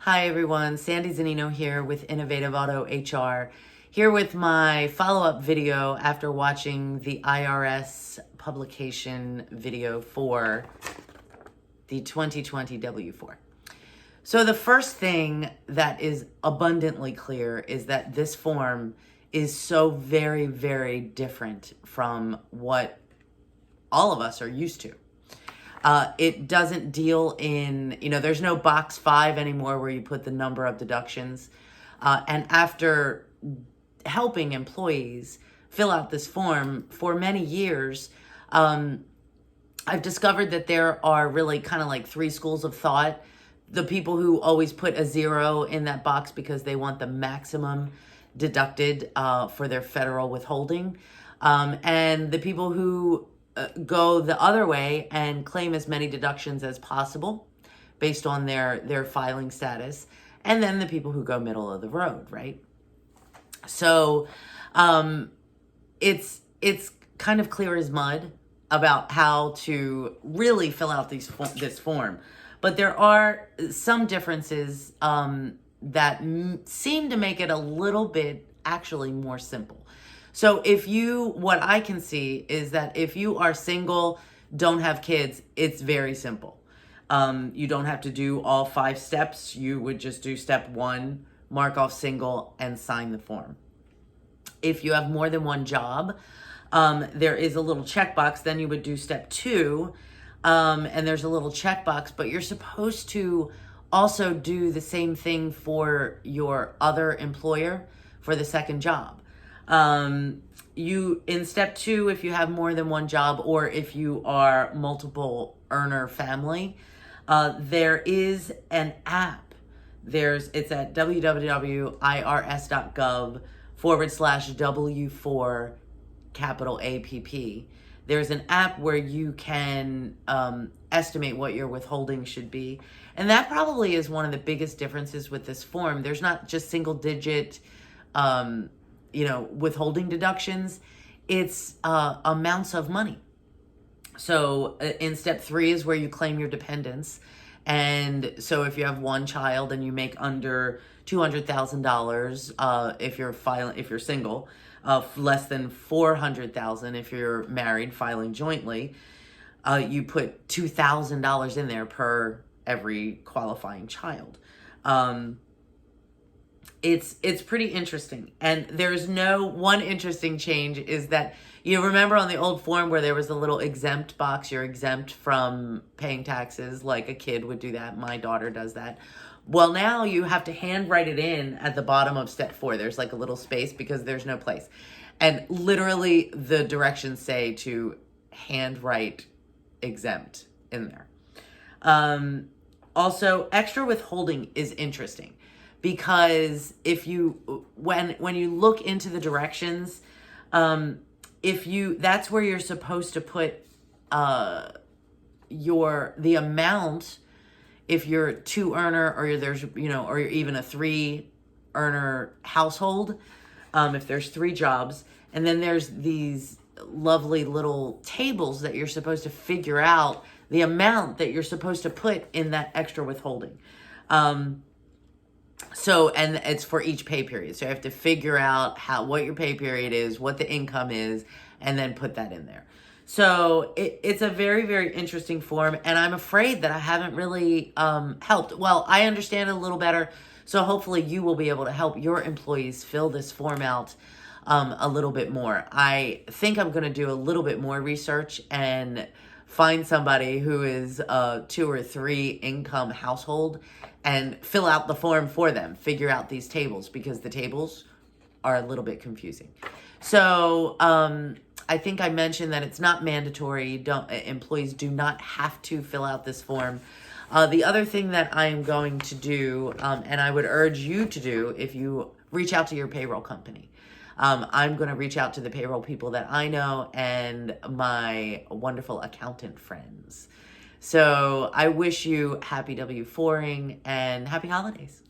Hi everyone, Sandy Zanino here with Innovative Auto HR, here with my follow-up video after watching the IRS publication video for the 2020 W-4. So the first thing that is abundantly clear is that this form is so very, very different from what all of us are used to. It doesn't deal in, there's no box 5 anymore where you put the number of deductions. And after helping employees fill out this form for many years, I've discovered that there are really kind of like 3 schools of thought. The people who always put a 0 in that box because they want the maximum deducted for their federal withholding. And the people who go the other way and claim as many deductions as possible based on their filing status. And then the people who go middle of the road, right? So it's kind of clear as mud about how to really fill out this form. But there are some differences that seem to make it a little bit actually more simple. So what I can see is that if you are single, don't have kids, it's very simple. You don't have to do all 5 steps. You would just do step 1, mark off single, and sign the form. If you have more than one job, there is a little checkbox. Then you would do step 2, and there's a little checkbox, but you're supposed to also do the same thing for your other employer for the second job. In step 2, if you have more than one job or if you are multiple earner family, there is an app. It's at www.irs.gov/W4 capital APP. There's an app where you can estimate what your withholding should be. And that probably is one of the biggest differences with this form. There's not just single digit withholding deductions, it's amounts of money. So in step 3 is where you claim your dependents. And so if you have one child and you make under $200,000, if you're single, less than $400,000 if you're married, filing jointly, you put $2,000 in there per every qualifying child. It's pretty interesting. And there's one interesting change is that, you remember on the old form where there was a little exempt box, you're exempt from paying taxes, like a kid would do that. My daughter does that. Well, now you have to handwrite it in at the bottom of step 4. There's like a little space because there's no place. And literally the directions say to handwrite exempt in there. Also, extra withholding is interesting. Because when you look into the directions, that's where you're supposed to put the amount if you're 2 earner or you're even a 3 earner household, if there's 3 jobs, and then there's these lovely little tables that you're supposed to figure out the amount that you're supposed to put in that extra withholding. And it's for each pay period. So you have to figure out what your pay period is, what the income is, and then put that in there. So it's a very, very interesting form, and I'm afraid that I haven't really helped. Well, I understand it a little better, so hopefully you will be able to help your employees fill this form out a little bit more. I think I'm going to do a little bit more research and find somebody who is a 2 or 3 income household and fill out the form for them, figure out these tables, because the tables are a little bit confusing. So I think I mentioned that it's not mandatory. Employees do not have to fill out this form. The other thing that I am going to do, and I would urge you to do if you reach out to your payroll company, I'm going to reach out to the payroll people that I know and my wonderful accountant friends. So I wish you happy W4ing and happy holidays.